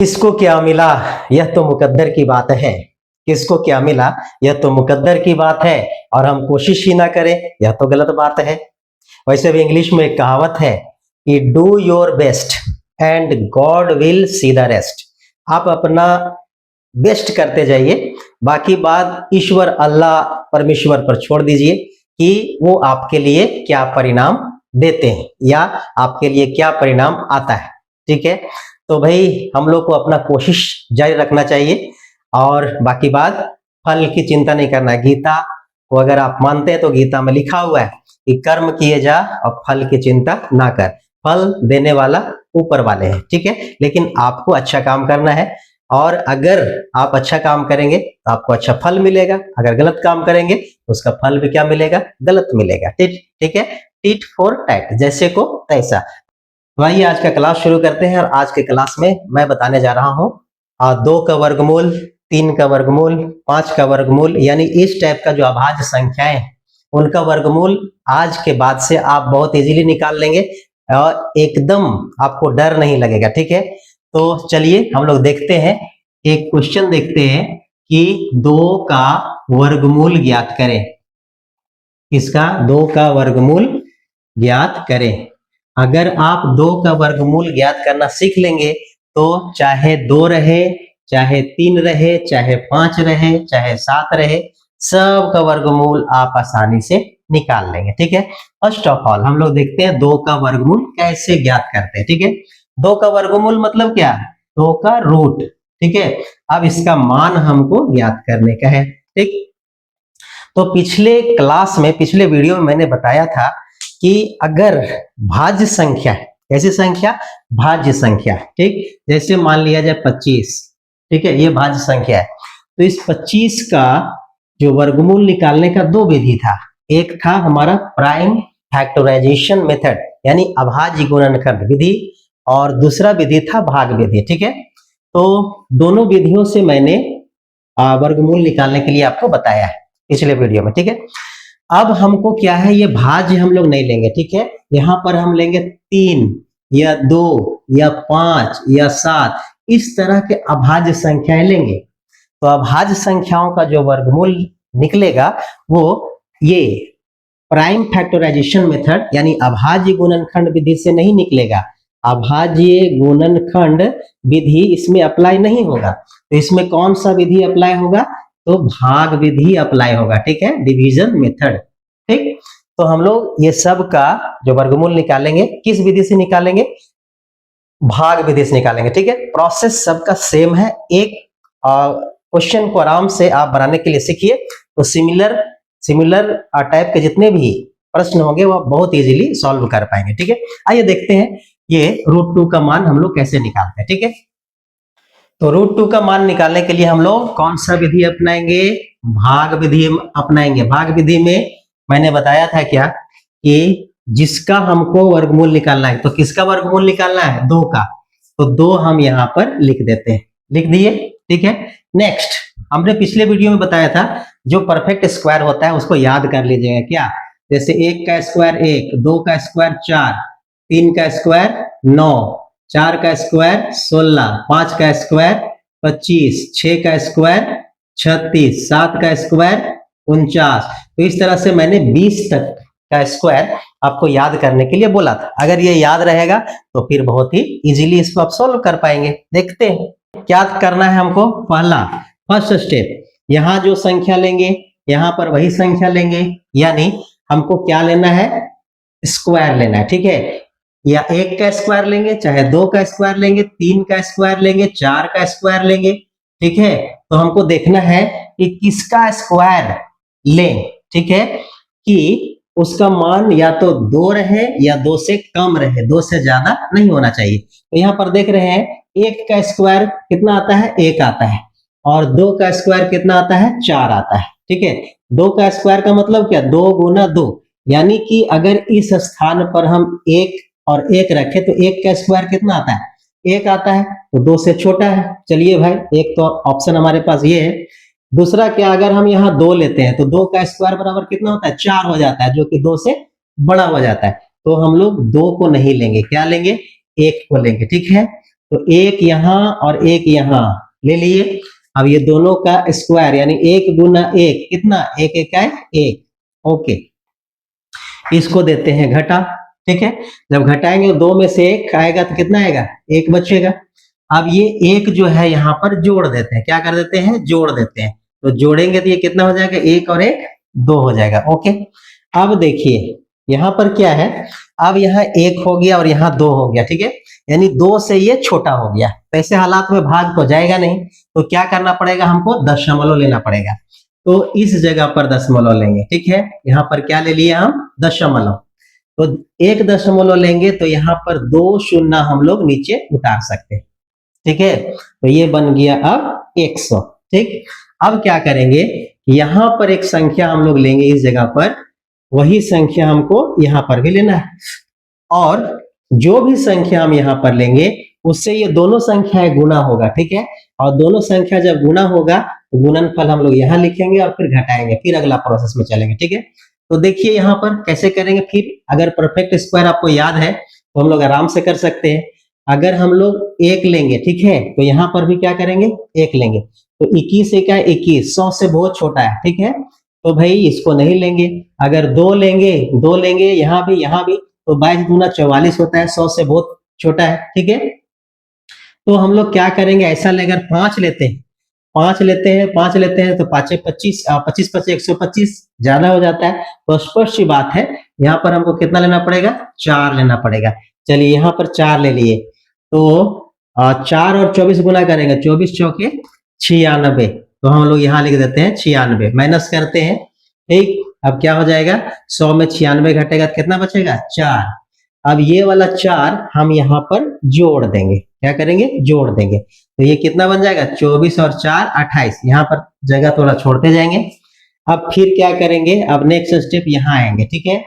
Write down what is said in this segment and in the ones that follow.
किसको क्या मिला यह तो मुकद्दर की बात है। किसको क्या मिला यह तो मुकद्दर की बात है, और हम कोशिश ही ना करें यह तो गलत बात है। वैसे भी इंग्लिश में एक कहावत है कि do your best and God will see the rest. आप अपना बेस्ट करते जाइए, बाकी बात ईश्वर अल्लाह परमेश्वर पर छोड़ दीजिए कि वो आपके लिए क्या परिणाम देते हैं या आपके लिए क्या परिणाम आता है। ठीक है, तो भाई हम लोग को अपना कोशिश जारी रखना चाहिए, और बाकी बात फल की चिंता नहीं करना है। गीता को अगर आप मानते हैं तो गीता में लिखा हुआ है कि कर्म किए जा और फल की चिंता ना कर, फल देने वाला ऊपर वाले हैं। ठीक है, लेकिन आपको अच्छा काम करना है, और अगर आप अच्छा काम करेंगे तो आपको अच्छा फल मिलेगा, अगर गलत काम करेंगे तो उसका फल भी क्या मिलेगा, गलत मिलेगा। ठीक है, टिट फॉर टैट, जैसे को तैसा। वही आज का क्लास शुरू करते हैं, और आज के क्लास में मैं बताने जा रहा हूँ 2 का वर्गमूल, 3 का वर्गमूल, 5 का वर्गमूल, यानी इस टाइप का जो अभाज्य संख्याएं हैं उनका वर्गमूल आज के बाद से आप बहुत इजीली निकाल लेंगे और एकदम आपको डर नहीं लगेगा। ठीक है, तो चलिए हम लोग देखते हैं, एक क्वेश्चन देखते हैं कि 2 का वर्गमूल ज्ञात करें। इसका 2 का वर्गमूल ज्ञात करें। अगर आप 2 का वर्गमूल ज्ञात करना सीख लेंगे तो चाहे 2 रहे, चाहे 3 रहे, चाहे 5 रहे, चाहे 7 रहे, सब का वर्गमूल आप आसानी से निकाल लेंगे। ठीक है, फर्स्ट ऑफ ऑल हम लोग देखते हैं 2 का वर्गमूल कैसे ज्ञात करते हैं। ठीक है, 2 का वर्गमूल मतलब क्या, 2 का रूट। ठीक है, अब इसका मान हमको ज्ञात करने का है। ठीक, तो पिछले क्लास में, पिछले वीडियो में मैंने बताया था कि अगर भाज्य संख्या है, कैसी संख्या, भाज्य संख्या। ठीक, जैसे मान लिया जाए 25। ठीक है, ये भाज्य संख्या है, तो इस 25 का जो वर्गमूल निकालने का 2 विधि था। एक था हमारा प्राइम फैक्टराइजेशन मेथड, यानी अभाज्य गुणनखंड विधि, और दूसरा विधि था भाग विधि। ठीक है, तो दोनों विधियों से मैंने वर्गमूल निकालने के लिए आपको बताया है पिछले वीडियो में। ठीक है, अब हमको क्या है, ये भाज्य हम लोग नहीं लेंगे। ठीक है, यहाँ पर हम लेंगे 3 या 2 या 5 या 7, इस तरह के अभाज्य संख्याएं लेंगे। तो अभाज्य संख्याओं का जो वर्गमूल निकलेगा वो ये प्राइम फैक्टराइजेशन मेथड यानी अभाज्य गुणनखंड विधि से नहीं निकलेगा। अभाज्य गुणनखंड विधि इसमें अप्लाई नहीं होगा, तो इसमें कौन सा विधि अप्लाई होगा, तो भाग विधि अप्लाई होगा। ठीक है, डिवीजन मेथड। ठीक, तो हम लोग ये सब का जो वर्गमूल निकालेंगे किस विधि से निकालेंगे, भाग विधि से निकालेंगे। ठीक है, प्रोसेस सबका सेम है। एक क्वेश्चन को आराम से आप बनाने के लिए सीखिए, तो सिमिलर टाइप के जितने भी प्रश्न होंगे वो बहुत इजीली सॉल्व कर पाएंगे। ठीक है, आइए देखते हैं ये √2 का मान हम लोग कैसे निकालते हैं। ठीक है, तो √2 का मान निकालने के लिए हम लोग कौन सा विधि अपनाएंगे, भाग विधि अपनाएंगे। भाग विधि में मैंने बताया था क्या कि जिसका हमको वर्गमूल निकालना है, तो किसका वर्गमूल निकालना है, 2 का, तो 2 हम यहाँ पर लिख देते हैं, लिख दिए। ठीक है, नेक्स्ट हमने पिछले वीडियो में बताया था जो परफेक्ट स्क्वायर होता है उसको याद कर लीजिएगा। क्या, जैसे 1 का स्क्वायर 1, 2 का स्क्वायर 4, 3 का स्क्वायर 9, 4 का स्क्वायर 16, 5 का स्क्वायर 25, 6 का स्क्वायर 36, 7 का स्क्वायर 49। तो इस तरह से मैंने 20 तक का स्क्वायर आपको याद करने के लिए बोला था। अगर ये याद रहेगा तो फिर बहुत ही इजीली इसको आप सोल्व कर पाएंगे। देखते हैं क्या करना है हमको। पहला फर्स्ट स्टेप, यहाँ जो संख्या लेंगे यहाँ पर वही संख्या लेंगे, यानी हमको क्या लेना है, स्क्वायर लेना है। ठीक है, या 1 का स्क्वायर लेंगे, चाहे 2 का स्क्वायर लेंगे, 3 का स्क्वायर लेंगे, 4 का स्क्वायर लेंगे। ठीक है, तो हमको देखना है कि किसका स्क्वायर लें। ठीक है, कि उसका मान या तो 2 रहे या 2 से कम रहे, 2 से ज्यादा नहीं होना चाहिए। तो यहाँ पर देख रहे हैं 1 का स्क्वायर कितना आता है, 1 आता है, और 2 का स्क्वायर कितना आता है, 4 आता है। ठीक है, 2 का स्क्वायर का मतलब क्या, 2 गुना 2, यानी कि अगर इस स्थान पर हम 1 और 1 रखें तो 1 का स्क्वायर कितना आता है, 1 आता है, तो 2 से छोटा है। चलिए भाई, एक तो ऑप्शन हमारे पास ये है। दूसरा क्या, अगर हम यहाँ 2 लेते हैं तो 2 का स्क्वायर बराबर कितना होता है, 4 हो जाता है, जो कि 2 से बड़ा हो जाता है। तो हम लोग 2 को नहीं लेंगे, क्या लेंगे, 1 को लेंगे। ठीक है, तो एक यहाँ और एक यहाँ ले लिए। अब ये दोनों का स्क्वायर यानी एक गुना एक कितना, एक एक है एक। ओके, इसको देते हैं घटा, ठीक है। जब घटाएंगे दो में से एक आएगा तो कितना आएगा, एक बचेगा। अब ये एक जो है यहाँ पर जोड़ देते हैं, क्या कर देते हैं, जोड़ देते हैं। तो जोड़ेंगे तो ये कितना हो जाएगा, एक और एक दो हो जाएगा। ओके, अब देखिए यहाँ पर क्या है, अब यहाँ एक हो गया और यहाँ दो हो गया, ठीक है, यानी दो से ये छोटा हो गया। तो ऐसे हालात में भाग तो जाएगा नहीं, तो क्या करना पड़ेगा, हमको दशमलव लेना पड़ेगा। तो इस जगह पर दशमलव लेंगे, ठीक है। यहाँ पर क्या ले लिए हम, दशमलव। तो एक दशमलव लेंगे तो यहाँ पर दो शून्य हम लोग नीचे उतार सकते हैं, ठीक है। तो ये बन गया अब 100, ठीक। अब क्या करेंगे, यहाँ पर एक संख्या हम लोग लेंगे इस जगह पर, वही संख्या हमको यहाँ पर भी लेना है। और जो भी संख्या हम यहाँ पर लेंगे उससे ये दोनों संख्याएं गुना होगा, ठीक है। और दोनों संख्या जब गुना होगा तो गुणनफल हम लोग यहाँ लिखेंगे और फिर घटाएंगे, फिर अगला प्रोसेस में चलेंगे, ठीक है। तो देखिए यहाँ पर कैसे करेंगे, फिर अगर परफेक्ट स्क्वायर आपको याद है तो हम लोग आराम से कर सकते हैं। अगर हम लोग एक लेंगे, ठीक है, तो यहाँ पर भी क्या करेंगे, एक लेंगे। तो 21 एक है 21, 100 से बहुत छोटा है, ठीक है, तो भाई इसको नहीं लेंगे। अगर दो लेंगे यहाँ भी, तो 22 गुना 44 होता है, 100 से बहुत छोटा है, ठीक है। तो हम लोग क्या करेंगे, ऐसा अगर पांच लेते हैं तो 5 25, 25 25 125 ज्यादा हो जाता है। तो स्पष्ट सी बात है, यहाँ पर हमको कितना लेना पड़ेगा, 4 लेना पड़ेगा। चलिए यहाँ पर 4 ले लिए, तो 4 और 24 गुना करेंगे, 24 चौके 96, तो हम लोग यहाँ लिख देते हैं 96, माइनस करते हैं, ठीक। अब क्या हो जाएगा, 100 में 96 घटेगा तो कितना बचेगा, 4। अब ये वाला 4 हम यहाँ पर जोड़ देंगे, क्या करेंगे, जोड़ देंगे। तो ये कितना बन जाएगा, 24 और 4 28, यहाँ पर जगह थोड़ा छोड़ते जाएंगे। अब फिर क्या करेंगे, अब नेक्स्ट स्टेप यहाँ आएंगे, ठीक है।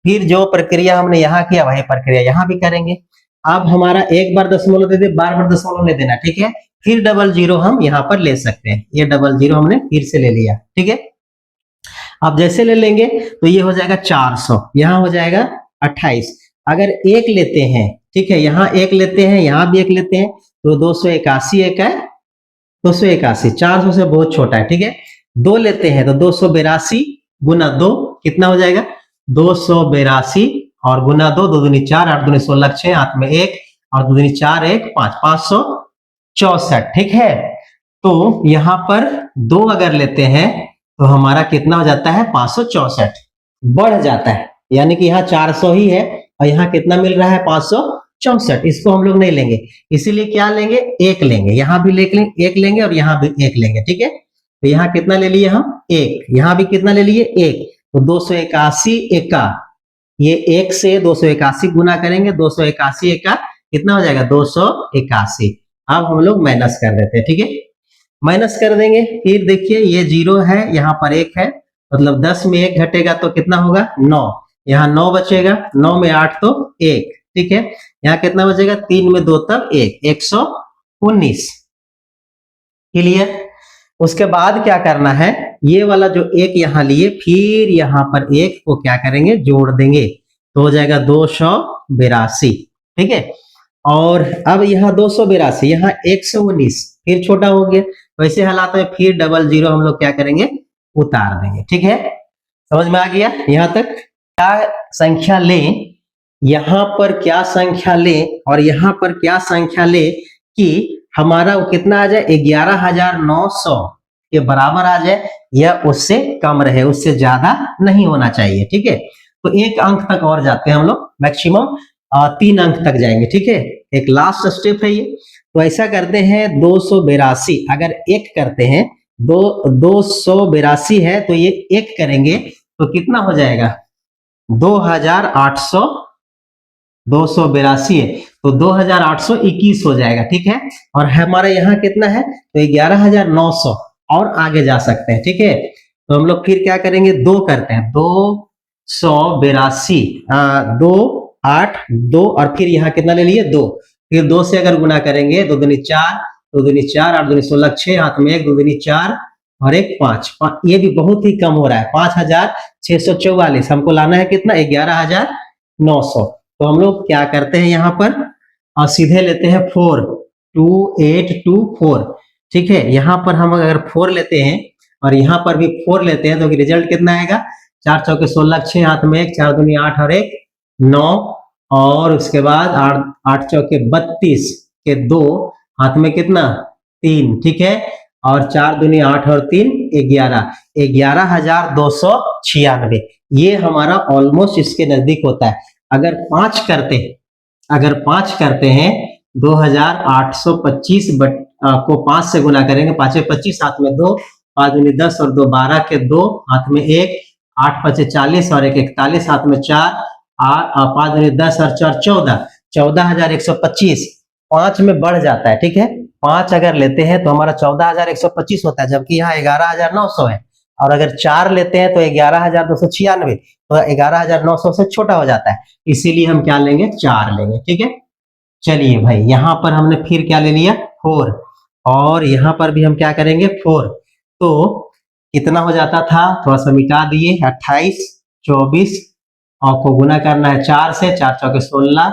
फिर जो प्रक्रिया हमने यहाँ किया वही प्रक्रिया यहाँ भी करेंगे। अब हमारा एक बार दशमलव दे दे, बार बार दशमलव नहीं देना, ठीक है। फिर डबल जीरो हम यहाँ पर ले सकते हैं, ये डबल जीरो हमने फिर से ले लिया, ठीक है। अब जैसे ले लेंगे तो ये हो जाएगा 400, यहाँ हो जाएगा 28। अगर एक लेते हैं, ठीक है, यहाँ एक लेते हैं, यहाँ भी एक लेते हैं, तो 281 एक है, 281, 400 से बहुत छोटा है, ठीक है। दो लेते हैं तो 282 गुना 2 कितना हो जाएगा, 282 और गुना 2, 2 दूनी 4, 8 दूनी 16, 6 हाथ में 1 और 2 दूनी 4 1 5, 564, ठीक है। तो यहाँ पर 2 अगर लेते हैं तो हमारा कितना हो जाता है, 564 बढ़ जाता है, यानी कि यहाँ 400 ही है और यहाँ कितना मिल रहा है, 564। इसको हम लोग नहीं लेंगे, इसीलिए क्या लेंगे, एक लेंगे, यहाँ भी एक लेंगे और यहाँ भी एक लेंगे, ठीक है। तो यहाँ कितना ले लिए हम, एक, यहाँ भी कितना ले लिए, एक, तो 281 एका, ये एक से 281 गुना करेंगे, 281 एका कितना हो जाएगा, 281। अब हम लोग माइनस कर देते हैं, ठीक है, माइनस कर देंगे। फिर देखिए ये 0 है, यहाँ पर 1 है, मतलब 10 में 1 घटेगा तो कितना होगा, 9, यहाँ 9 बचेगा, 9 में 8 तो 1, ठीक है। यहाँ कितना बचेगा, 3 में 2 तब 1, 119, क्लियर। उसके बाद क्या करना है, ये वाला जो एक यहाँ लिए, फिर यहाँ पर एक को क्या करेंगे, जोड़ देंगे, तो हो जाएगा 282, ठीक है। और अब यहाँ 282, यहाँ 119, फिर छोटा हो गया। वैसे हालात में फिर डबल जीरो हम लोग क्या करेंगे, उतार देंगे, ठीक है। समझ में आ गया, यहाँ तक क्या संख्या लें, यहाँ पर क्या संख्या लें और यहाँ पर क्या संख्या लें कि हमारा वो कितना आ जाए, 11,900 के बराबर आ जाए या उससे कम रहे, उससे ज्यादा नहीं होना चाहिए, ठीक है। तो एक अंक तक और जाते हैं हम लोग, मैक्सिमम 3 अंक तक जाएंगे, ठीक है। एक लास्ट स्टेप है ये। तो ऐसा करते हैं 282, अगर एक करते हैं, 282 है तो ये एक करेंगे तो कितना हो जाएगा, 2800, 282 है तो 2821 हो जाएगा, ठीक है। और हमारा यहाँ कितना है, तो 11,900 और आगे जा सकते हैं, ठीक है। तो हम लोग फिर क्या करेंगे, 2 करते हैं, 282, 2 8 2 और फिर यहाँ कितना ले लिए, 2, फिर 2 से अगर गुना करेंगे, 2 दूनी 4, 2 दूनी 4, 8 दूनी 16, 6 हाथ में 1, 2 दूनी 4 और 1 5, ये भी बहुत ही कम हो रहा है, 5,644, हमको लाना है कितना, 11,900। तो हम लोग क्या करते हैं यहाँ पर, और सीधे लेते हैं 4, 2824। ठीक है, यहाँ पर हम अगर 4 लेते हैं और यहाँ पर भी 4 लेते हैं तो रिजल्ट कितना आएगा? 4 चौके 16, 6 हाथ में 1, 4 दूनी 8 और 1 9, और उसके बाद 8 चौके 32 के 2 हाथ में कितना? 3। ठीक है, और 4 दूनी 8 और 3 11, 11,296। ये हमारा ऑलमोस्ट इसके नजदीक होता है। अगर 5 करते हैं 2825 को 5 से गुना करेंगे, 5 25, हाथ में 2, 5 दूनी 10 और 2 12 के 2 हाथ में 1, 8 5 40 और 1 41, हाथ में 4, 5 दूनी 10 और 4 14, 14,125। 5 में बढ़ जाता है। ठीक है, 5 अगर लेते हैं तो हमारा 14,125 होता है, जबकि यहाँ 11,900 है। और अगर 4 लेते हैं तो 11,296, तो 11,900 से छोटा हो जाता है, इसीलिए हम क्या लेंगे? 4 लेंगे। ठीक है, चलिए भाई, यहाँ पर हमने फिर क्या ले लिया? 4, और यहाँ पर भी हम क्या करेंगे? 4। तो कितना हो जाता था? थोड़ा सा मिटा दिए, 28 24 और को गुना करना है 4 से, 4 चौके 16,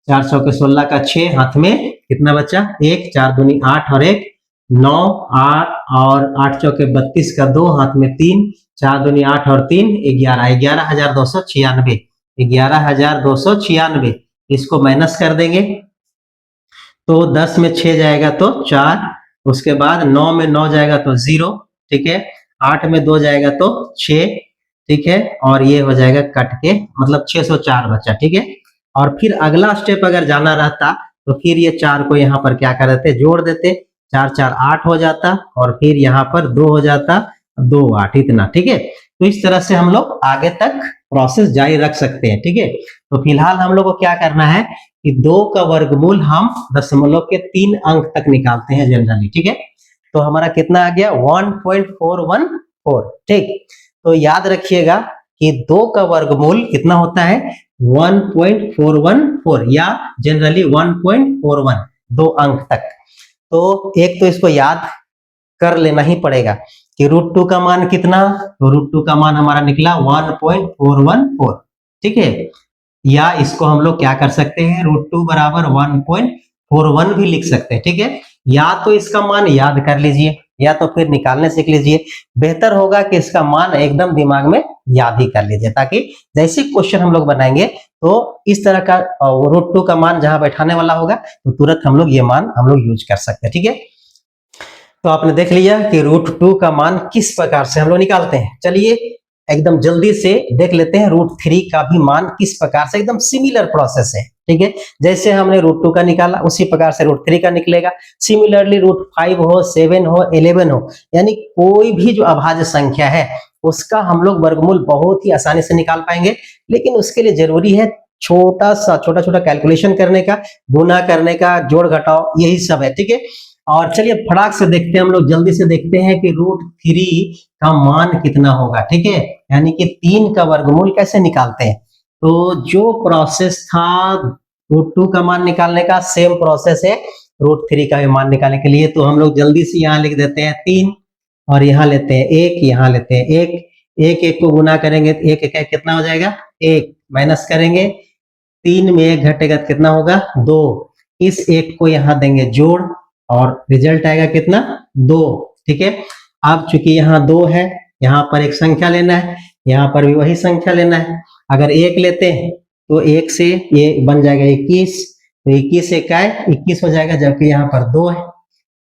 4 चौके 16 का 6 हाथ में कितना बचा? 1, 4 दूनी 8 और 1 9, 8 और 8 चौके 32 का 2 हाथ में 3, 4 दूनी 8 और 3 11, 11,296, 11,296। इसको माइनस कर देंगे तो 10 में 6 जाएगा तो 4, उसके बाद 9 में 9 जाएगा तो 0। ठीक है, 8 में 2 जाएगा तो 6। ठीक है, और ये हो जाएगा कट के, मतलब 604 बचा। ठीक है, और फिर अगला स्टेप अगर जाना रहता तो फिर ये 4 को यहाँ पर क्या कर देते? जोड़ देते, 4 4 8 हो जाता, और फिर यहाँ पर 2 हो जाता, 2 8, इतना। ठीक है, तो इस तरह से हम लोग आगे तक प्रोसेस जारी रख सकते हैं। ठीक है, तो फिलहाल हम लोग को क्या करना है कि 2 का वर्गमूल हम दशमलव के 3 अंक तक निकालते हैं जनरली। ठीक है, तो हमारा कितना आ गया? 1.414। ठीक, तो याद रखिएगा कि 2 का वर्गमूल कितना होता है? 1.414, या जनरली 1.41, 2 अंक तक। तो एक तो इसको याद कर लेना ही पड़ेगा कि √2 का मान कितना? तो √2 का मान हमारा निकला 1.414। ठीक है, या इसको हम लोग क्या कर सकते हैं? √2 बराबर 1.41 भी लिख सकते हैं। ठीक है, या तो इसका मान याद कर लीजिए या तो फिर निकालने सीख लीजिए। बेहतर होगा कि इसका मान एकदम दिमाग में याद ही कर लीजिए, ताकि जैसे क्वेश्चन हम लोग बनाएंगे तो इस तरह का √2 का मान जहां बैठाने वाला होगा तो तुरंत हम लोग ये मान हम लोग यूज कर सकते हैं। ठीक है, तो आपने देख लिया कि √2 का मान किस प्रकार से हम लोग निकालते हैं। चलिए एकदम जल्दी से देख लेते हैं √3 का भी मान किस प्रकार से, एकदम सिमिलर प्रोसेस है। ठीक है, जैसे हमने √2 का निकाला उसी प्रकार से √3 का निकलेगा। सिमिलरली √5 हो, 7 हो, 11 हो, यानी कोई भी जो अभाज्य संख्या है उसका हम लोग वर्गमूल बहुत ही आसानी से निकाल पाएंगे। लेकिन उसके लिए जरूरी है छोटा छोटा कैलकुलेशन करने का, गुना करने का, जोड़ घटाव, यही सब है। ठीक है, और चलिए फटाक से देखते हैं, हम लोग जल्दी से देखते हैं कि √3 का मान कितना होगा। ठीक है, यानी कि 3 का वर्गमूल कैसे निकालते हैं। तो जो प्रोसेस था √2 का मान निकालने का, सेम प्रोसेस है √3 का भी मान निकालने के लिए। तो हम लोग जल्दी से यहाँ लिख देते हैं 3, और यहाँ लेते हैं 1, यहाँ लेते हैं 1, 1 को गुना करेंगे तो 1 1 कितना हो जाएगा? 1, माइनस करेंगे 3 में 1 घटेगा तो कितना होगा? 2। इस 1 को यहाँ देंगे जोड़, और रिजल्ट आएगा कितना? 2। ठीक है, अब चूंकि यहाँ 2 है, यहाँ पर एक संख्या लेना है, यहाँ पर भी वही संख्या लेना है। अगर 1 लेते हैं तो 1 से ये बन जाएगा 21, तो 21 से 21 हो जाएगा, जबकि यहाँ पर 2 है।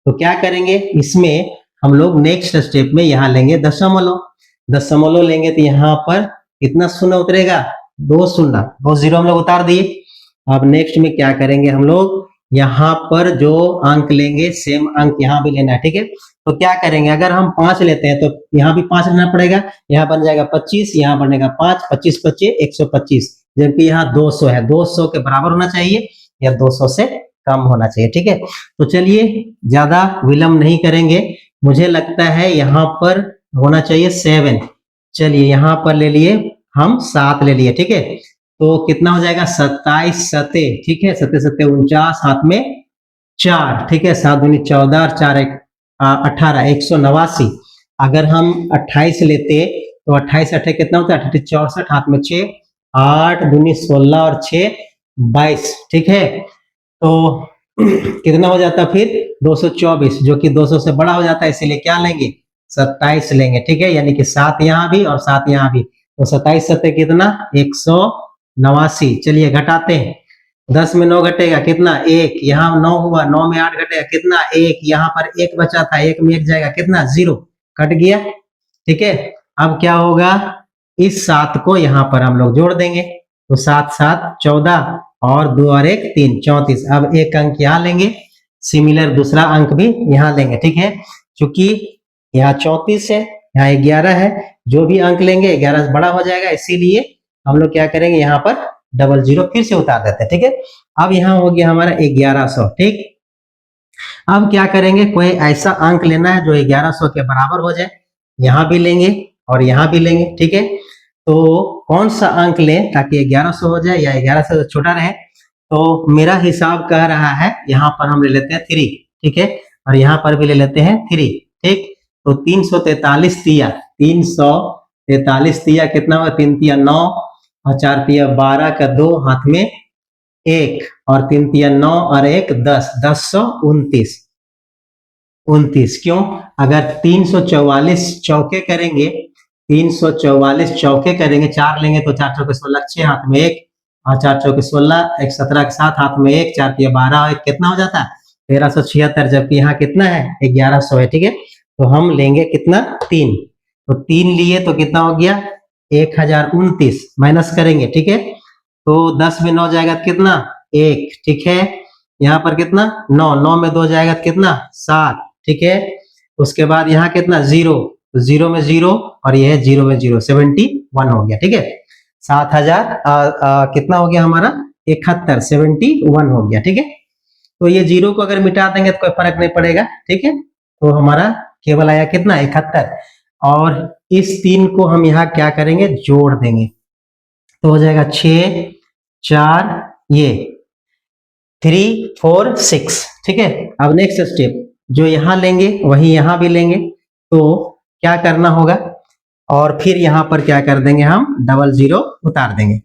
तो क्या करेंगे, इसमें हम लोग नेक्स्ट स्टेप में यहाँ लेंगे दशमलव लेंगे, तो यहाँ पर कितना शून्य उतरेगा? 2 शून्य, 2 जीरो हम लोग उतार दिए। अब नेक्स्ट में क्या करेंगे, हम लोग यहाँ पर जो अंक लेंगे सेम अंक यहाँ भी लेना है। ठीक है, तो क्या करेंगे, अगर हम 5 लेते हैं तो यहाँ भी 5 लेना पड़ेगा, यहाँ बन जाएगा 25, यहाँ बनेगा 5, 25 25 125, जबकि यहाँ 200 है, 200 के बराबर होना चाहिए या 200 से कम होना चाहिए। ठीक है, तो चलिए ज्यादा विलंब नहीं करेंगे, मुझे लगता है यहाँ पर होना चाहिए 7। चलिए यहाँ पर ले लिए हम 7 ले लिए। ठीक है, तो कितना हो जाएगा? 27 सते, ठीक है, 7 सते 49, हाथ में 4। ठीक है, 7 दूनी 14 और 4 18, 189। अगर हम 28 लेते तो 28 8 कितना होता है? 64, हाथ में 6, 8 दूनी 16 और 6 22। ठीक है, तो कितना हो जाता फिर 224, जो कि 200 से बड़ा हो जाता है, इसीलिए क्या लेंगे 27 लेंगे। ठीक है, यानी कि 7 यहाँ भी और 7 यहाँ भी, तो 27 सत्ते कितना 189। चलिए घटाते हैं, 10 में 9 घटेगा कितना 1, यहाँ 9 हुआ, 9 में 8 घटेगा कितना 1, यहाँ पर 1 बचा था, 1 में 1 जाएगा कितना 0, कट गया। ठीक है, अब क्या होगा, इस 7 को यहाँ पर हम लोग जोड़ देंगे, तो 7 7 14 और 2 और 1 3 34। अब एक अंक यहाँ लेंगे, सिमिलर दूसरा अंक भी यहाँ लेंगे। ठीक है, चूंकि यहाँ 34 है, यहाँ 11 है, जो भी अंक लेंगे 11 से बड़ा हो जाएगा, इसीलिए हम लोग क्या करेंगे यहाँ पर 00 फिर से उतार देते हैं। ठीक है, अब यहाँ हो गया हमारा 1100। ठीक, अब क्या करेंगे, कोई ऐसा अंक लेना है जो 1100 के बराबर हो जाए, यहाँ भी लेंगे और यहाँ भी लेंगे। ठीक है, तो कौन सा अंक लें ताकि 1100 हो जाए या 1100 से छोटा रहे, तो मेरा हिसाब कह रहा है यहाँ पर हम ले लेते हैं 3। ठीक है, और यहाँ पर भी ले लेते हैं 3। ठीक, तो 343 तिया, 343 तिया कितना हुआ, 3 तिया 9 और 4 तिया 12 का 2 हाथ में 1 और 3 तिया 9 और 1 10, 1029। 29 क्यों, अगर 344 चौके करेंगे, 344 चौके करेंगे, 4 लेंगे तो 4 चौके 16, 6 हाथ में 1 और 4 चौके 16, 1 17 के 7 हाथ में 1, 4 तिया 12 और 1 कितना हो जाता है 1376, जबकि यहाँ कितना है 1100 है। ठीक है, तो हम लेंगे कितना 3, तो 3 लिए तो कितना हो गया 1029, माइनस करेंगे। ठीक है, तो 10 में 9 जाएगा तो कितना 1। ठीक है, यहाँ पर कितना 9, 9 में 2 जाएगा तो कितना 7। ठीक है, उसके बाद यहाँ कितना 0, तो 0 में 0 और ये है 0 में 0, 71 हो गया। ठीक है, 7000 कितना हो गया हमारा 71, 71 हो गया। ठीक है, तो ये 0 को अगर मिटा देंगे तो कोई फर्क नहीं पड़ेगा। ठीक है, तो हमारा केवल आया कितना 71, और इस 3 को हम यहाँ क्या करेंगे जोड़ देंगे, तो हो जाएगा 6 4 ये 3 4 6। ठीक है, अब नेक्स्ट स्टेप जो यहाँ लेंगे वही यहाँ भी लेंगे, तो क्या करना होगा, और फिर यहाँ पर क्या कर देंगे हम 00 उतार देंगे।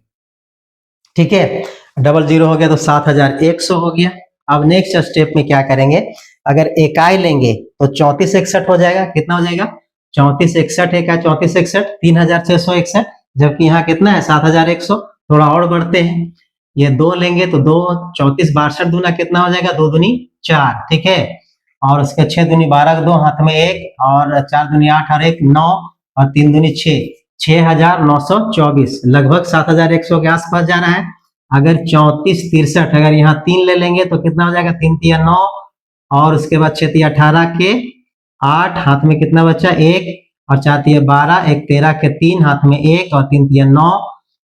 ठीक है, 00 हो गया तो 7100 हो गया। अब नेक्स्ट स्टेप में क्या करेंगे, अगर इकाई लेंगे तो 34 61 हो जाएगा, कितना हो जाएगा 34 61 है, क्या 34 61 3661, जबकि यहाँ कितना है 7100। थोड़ा और बढ़ते हैं, ये 2 लेंगे तो 2 34 62 दूना कितना हो जाएगा 2 दूनी 4। ठीक है, और उसके 6 दूनी 12 का 2 हाथ में 1 और 4 दूनी 8 और 1 9 और 3 दूनी 6, 6924, लगभग 7100 के आसपास जा रहा है। अगर 34 63 अगर यहाँ 3 ले लेंगे तो कितना हो जाएगा 3 तिया 9 और उसके बाद 6 तिया 18 के 8 हाथ में कितना बचा 1 और 4 तिया 12, 1 13 के 3 हाथ में 1 और 3 तिया 9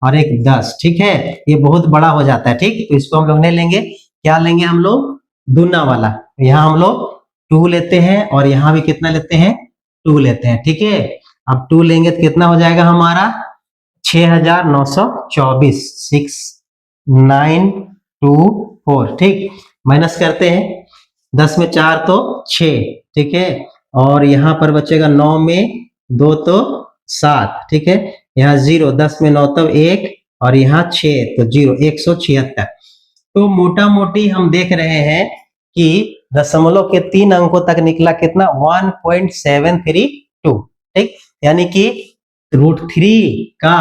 और 1 10। ठीक है, ये बहुत बड़ा हो जाता है। ठीक, तो इसको हम लोग नहीं लेंगे, क्या लेंगे हम लोग दूना वाला, यहाँ हम लोग 2 लेते हैं और यहाँ भी कितना लेते हैं 2 लेते हैं। ठीक है, अब 2 लेंगे तो कितना हो जाएगा हमारा 6924, 6924। ठीक, माइनस करते हैं, 10 में 4 तो 6। ठीक है, और यहाँ पर बचेगा 9 में 2 तो 7। ठीक है, यहाँ 0, 10 में 9 तब 1 और यहाँ 6 तो 0, 176। तो मोटा मोटी हम देख रहे हैं कि दशमलव के 3 अंकों तक निकला कितना 1.732। ठीक, यानी कि √3 का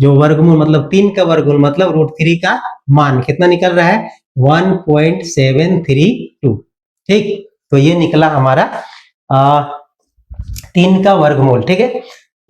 जो वर्गमूल मतलब 3 का वर्गमूल मतलब √3 का मान कितना निकल रहा है 1.732। ठीक, तो ये निकला हमारा 3 का वर्गमूल। ठीक है,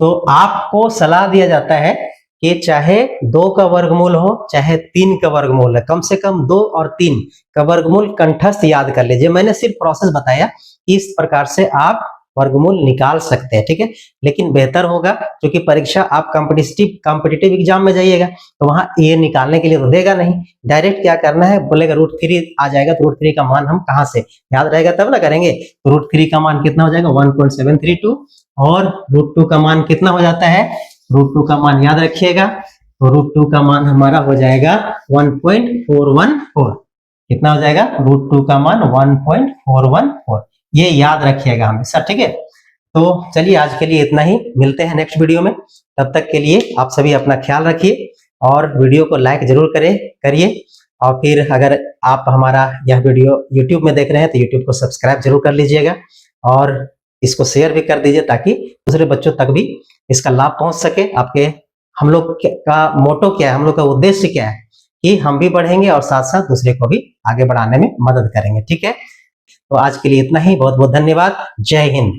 तो आपको सलाह दिया जाता है कि चाहे 2 का वर्गमूल हो चाहे 3 का वर्गमूल है, कम से कम 2 और 3 का वर्गमूल कंठस्थ याद कर लीजिए। मैंने सिर्फ प्रोसेस बताया, इस प्रकार से आप वर्गमूल निकाल सकते हैं। ठीक है, लेकिन बेहतर होगा क्योंकि परीक्षा आप कॉम्पिटिटिव एग्जाम में जाइएगा तो वहां ये निकालने के लिए तो देगा नहीं, डायरेक्ट क्या करना है बोलेगा √3 आ जाएगा, तो √3 का मान हम कहां से याद रहेगा तब ना करेंगे। तो √3 का मान कितना हो जाएगा 1.732 और √2 का मान कितना हो जाता है, √2 का मान याद रखिएगा, तो √2 का मान हमारा हो जाएगा 1.414। कितना हो जाएगा √2 का मान 1.414, ये याद रखिएगा हमेशा। ठीक है, तो चलिए आज के लिए इतना ही, मिलते हैं नेक्स्ट वीडियो में। तब तक के लिए आप सभी अपना ख्याल रखिए और वीडियो को लाइक जरूर करिए। और फिर अगर आप हमारा यह वीडियो YouTube में देख रहे हैं तो YouTube को सब्सक्राइब जरूर कर लीजिएगा और इसको शेयर भी कर दीजिए ताकि दूसरे बच्चों तक भी इसका लाभ पहुंच सके। आपके हम लोग का मोटो क्या है, हम लोग का उद्देश्य क्या है कि हम भी बढ़ेंगे और साथ साथ दूसरे को भी आगे बढ़ाने में मदद करेंगे। ठीक है, तो आज के लिए इतना ही। बहुत बहुत धन्यवाद। जय हिंद।